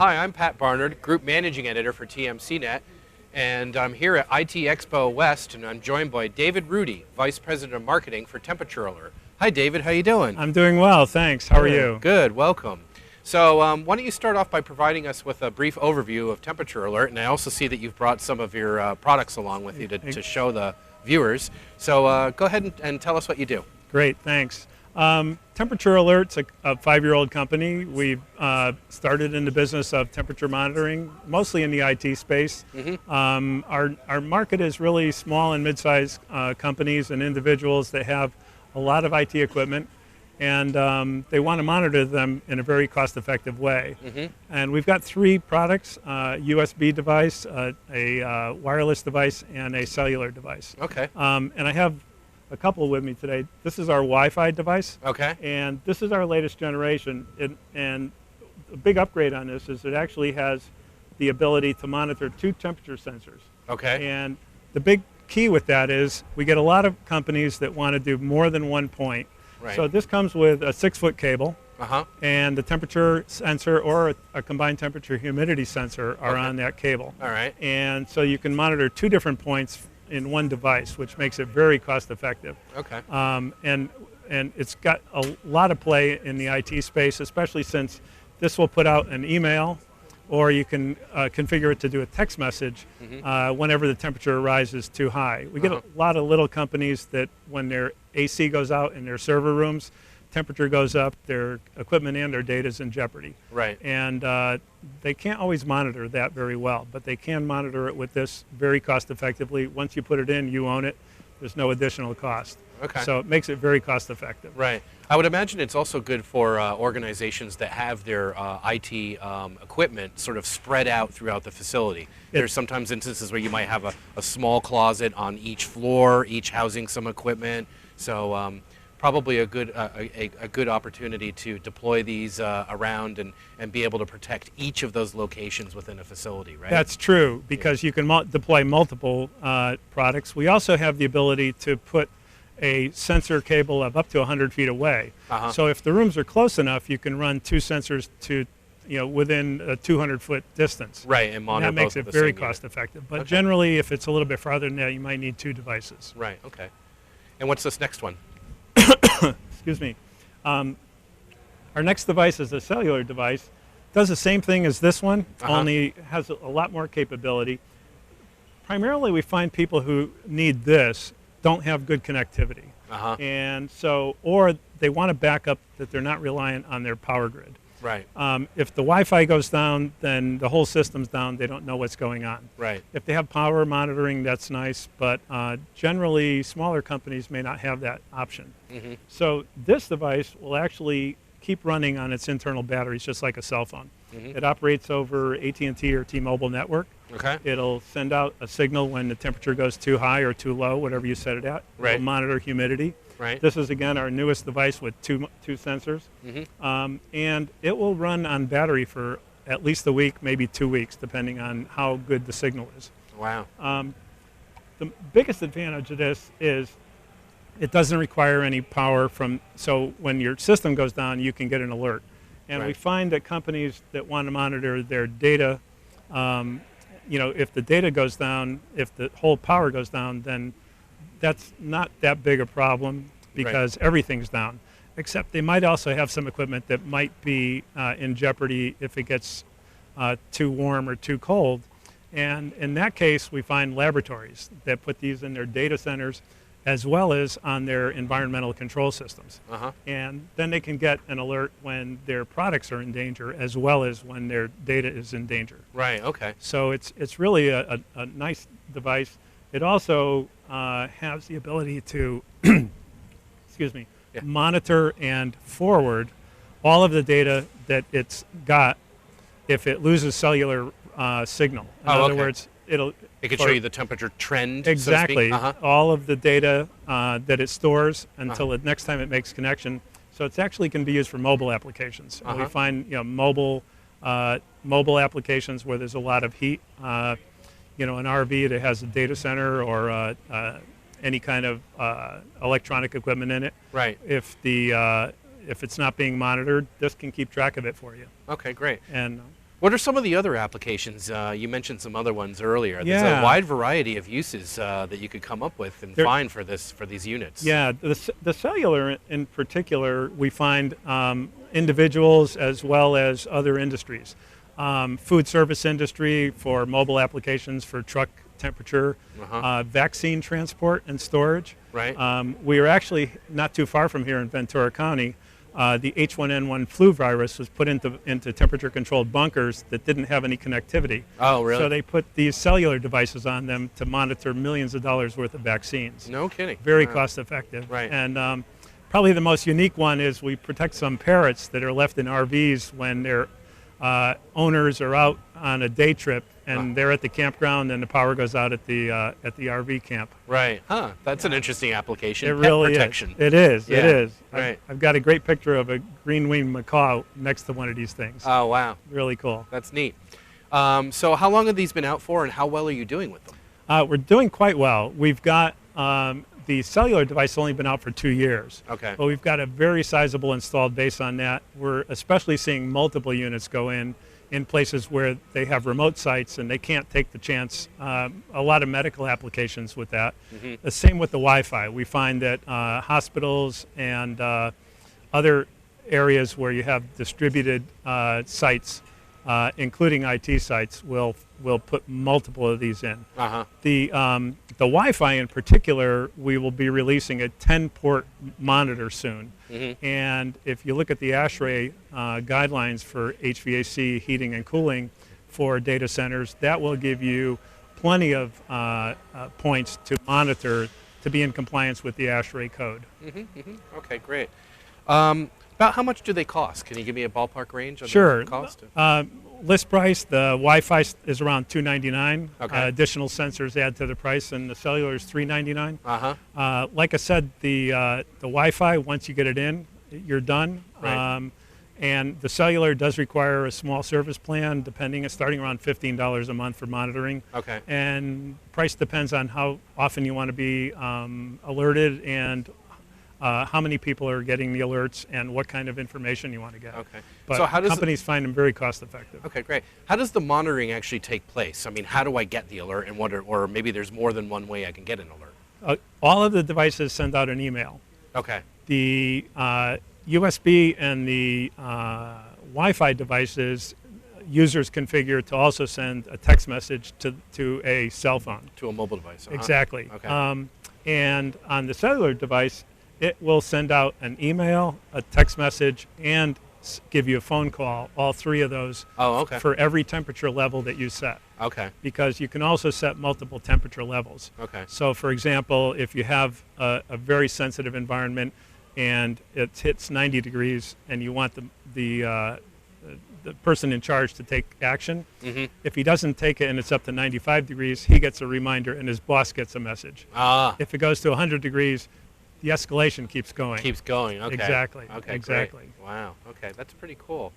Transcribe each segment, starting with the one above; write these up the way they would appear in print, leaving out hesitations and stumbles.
Hi, I'm Pat Barnard, Group Managing Editor for TMCnet, and I'm here at IT Expo West, and I'm joined by David Ruede, Vice President of Marketing for Temperature Alert. Hi, David. How you doing? I'm doing well, thanks. How are you? Good. Welcome. So, why don't you start off by providing us with a brief overview of Temperature Alert, and I also see that you've brought some of your products along with you to show the viewers. So, go ahead and tell us what you do. Great, thanks. Temperature Alert's a 5-year-old company. We've started in the business of temperature monitoring, mostly in the IT space. Our market is really small and mid-sized companies and individuals that have a lot of IT equipment, and they want to monitor them in a very cost-effective way. And we've got 3 products: a USB device, a wireless device, and a cellular device. Okay. And I have a couple with me today. This is our Wi-Fi device. Okay. And this is our latest generation. And a big upgrade on this is it actually has the ability to monitor 2 temperature sensors. Okay. And the big key with that is we get a lot of companies that want to do more than one point. Right. So this comes with a 6-foot cable. And the temperature sensor or a combined temperature humidity sensor are on that cable. All right. And so you can monitor 2 different points in one device, which makes it very cost effective. Okay. And it's got a lot of play in the IT space, especially since this will put out an email, or you can configure it to do a text message whenever the temperature rises too high. We get a lot of little companies that when their AC goes out in their server rooms, temperature goes up, their equipment and their data is in jeopardy. Right. And they can't always monitor that very well, but they can monitor it with this very cost effectively. Once you put it in, you own it. There's no additional cost. Okay. So it makes it very cost effective. Right. I would imagine it's also good for organizations that have their IT equipment sort of spread out throughout the facility. There's sometimes instances where you might have a small closet on each floor, each housing some equipment. So probably a good opportunity to deploy these around and be able to protect each of those locations within a facility, right? That's true, because you can deploy multiple products. We also have the ability to put a sensor cable of up to 100 feet away. So if the rooms are close enough, you can run 2 sensors to within a 200-foot distance. Right, and monitor and that makes both it very cost effective. But generally, if it's a little bit farther than that, you might need 2 devices. Right, okay. And what's this next one? Excuse me. Our next device is a cellular device. Does the same thing as this one, only has a lot more capability. Primarily, we find people who need this don't have good connectivity. And so, or they want to back up that they're not reliant on their power grid. Right. If the Wi-Fi goes down, then the whole system's down. They don't know what's going on. Right. If they have power monitoring, that's nice, but generally smaller companies may not have that option. So this device will actually keep running on its internal batteries, just like a cell phone. It operates over AT&T or T-Mobile network. Okay. It'll send out a signal when the temperature goes too high or too low, whatever you set it at. Right. It'll monitor humidity. Right. This is, again, our newest device with two sensors. And it will run on battery for at least a week, maybe 2 weeks, depending on how good the signal is. Wow. The biggest advantage of this is it doesn't require any power so when your system goes down, you can get an alert. And we find that companies that want to monitor their data, if the data goes down, if the whole power goes down, then that's not that big a problem because everything's down. Except they might also have some equipment that might be in jeopardy if it gets too warm or too cold. And in that case, we find laboratories that put these in their data centers as well as on their environmental control systems. And then they can get an alert when their products are in danger as well as when their data is in danger. Right, okay. So it's really a nice device. It also has the ability to excuse me, monitor and forward all of the data that it's got if it loses cellular signal. In other words, it could show you the temperature trend. Exactly. So to speak. All of the data that it stores until the next time it makes connection. So it's actually can be used for mobile applications. And we find mobile applications where there's a lot of heat. An RV that has a data center or any kind of electronic equipment in it. Right. If it's not being monitored, this can keep track of it for you. Okay, great. And What are some of the other applications? You mentioned some other ones earlier. There's Yeah. a wide variety of uses that you could come up with and find for these units. Yeah, the cellular in particular, we find individuals as well as other industries. Food service industry for mobile applications for truck temperature, vaccine transport and storage. Right. We are actually not too far from here in Ventura County. The H1N1 flu virus was put into temperature-controlled bunkers that didn't have any connectivity. Oh, really? So they put these cellular devices on them to monitor millions of dollars worth of vaccines. No kidding. Very Wow. cost-effective. Right. And probably the most unique one is we protect some parrots that are left in RVs when their owners are out on a day trip and they're at the campground and the power goes out at the RV camp. Right. Huh. That's an interesting application. It Pet really protection. is. It is. Yeah. It is. Right. I've got a great picture of a green-winged macaw next to one of these things. Oh, wow. Really cool. That's neat. So how long have these been out for, and how well are you doing with them? We're doing quite well. We've got the cellular device only been out for 2 years. Okay. But we've got a very sizable installed base on that. We're especially seeing multiple units go in places where they have remote sites and they can't take the chance. A lot of medical applications with that. The same with the Wi-Fi. We find that hospitals and other areas where you have distributed sites, including IT sites, will put multiple of these in. The Wi-Fi in particular, we will be releasing a 10-port monitor soon. And if you look at the ASHRAE guidelines for HVAC heating and cooling for data centers, that will give you plenty of points to monitor to be in compliance with the ASHRAE code. Okay, great. About how much do they cost? Can you give me a ballpark range on Sure. the cost? List price, the Wi-Fi is around $299. Okay. Additional sensors add to the price, and the cellular is $399. Like I said, the Wi-Fi, once you get it in, you're done. Right. And the cellular does require a small service plan, starting around $15 a month for monitoring. Okay. And price depends on how often you want to be alerted and how many people are getting the alerts and what kind of information you want to get. Okay. But So how does companies find them very cost effective. Okay, great. How does the monitoring actually take place? I mean, how do I get the alert, and or maybe there's more than one way I can get an alert? All of the devices send out an email. Okay. The USB and the Wi-Fi devices, users configure to also send a text message to a cell phone. To a mobile device. Exactly. Okay. And on the cellular device, it will send out an email, a text message, and give you a phone call, all three of those, for every temperature level that you set. Okay. Because you can also set multiple temperature levels. Okay. So, for example, if you have a very sensitive environment and it hits 90 degrees and you want the person in charge to take action, if he doesn't take it and it's up to 95 degrees, he gets a reminder and his boss gets a message. If it goes to 100 degrees, the escalation keeps going. Keeps going. Okay. Exactly. Okay. Exactly. Great. Wow. Okay, that's pretty cool.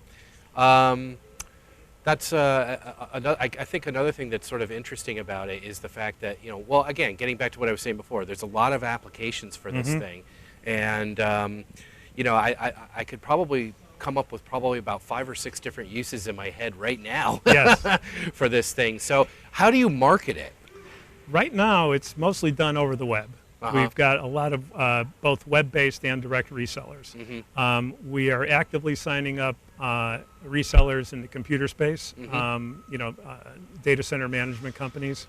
That's I think another thing that's sort of interesting about it is the fact that, well, again, getting back to what I was saying before, there's a lot of applications for this thing, and I could probably come up with probably about 5 or 6 different uses in my head right now. Yes. For this thing. So how do you market it? Right now, it's mostly done over the web. We've got a lot of both web-based and direct resellers. We are actively signing up resellers in the computer space, data center management companies.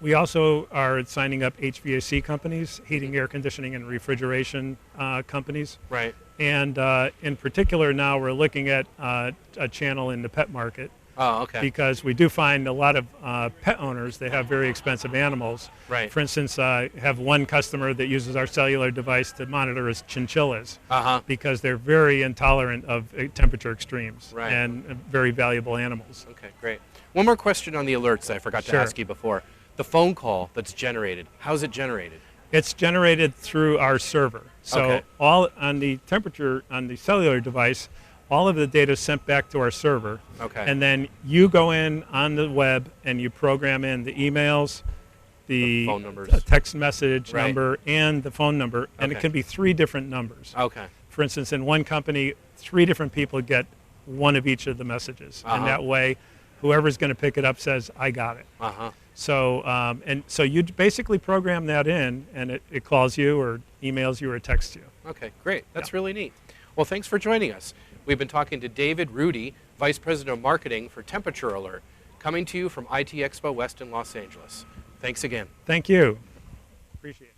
We also are signing up HVAC companies, heating, air conditioning, and refrigeration companies. Right. And in particular now we're looking at a channel in the pet market. Oh, okay. Because we do find a lot of pet owners, they have very expensive animals. Right. For instance, I have one customer that uses our cellular device to monitor his chinchillas because they're very intolerant of temperature extremes and very valuable animals. Okay, great. One more question on the alerts that I forgot to ask you before. The phone call that's generated, how is it generated? It's generated through our server. So all on the temperature on the cellular device, all of the data is sent back to our server. Okay. And then you go in on the web and you program in the emails, the phone numbers, text message number, and the phone number. And it can be 3 different numbers. Okay. For instance, in one company, 3 different people get one of each of the messages. Uh-huh. And that way, whoever's going to pick it up says, I got it. Uh-huh. So, and so you basically program that in, and it calls you or emails you or texts you. Okay, great. That's really neat. Well, thanks for joining us. We've been talking to David Ruede, Vice President of Marketing for Temperature Alert, coming to you from IT Expo West in Los Angeles. Thanks again. Thank you. Appreciate it.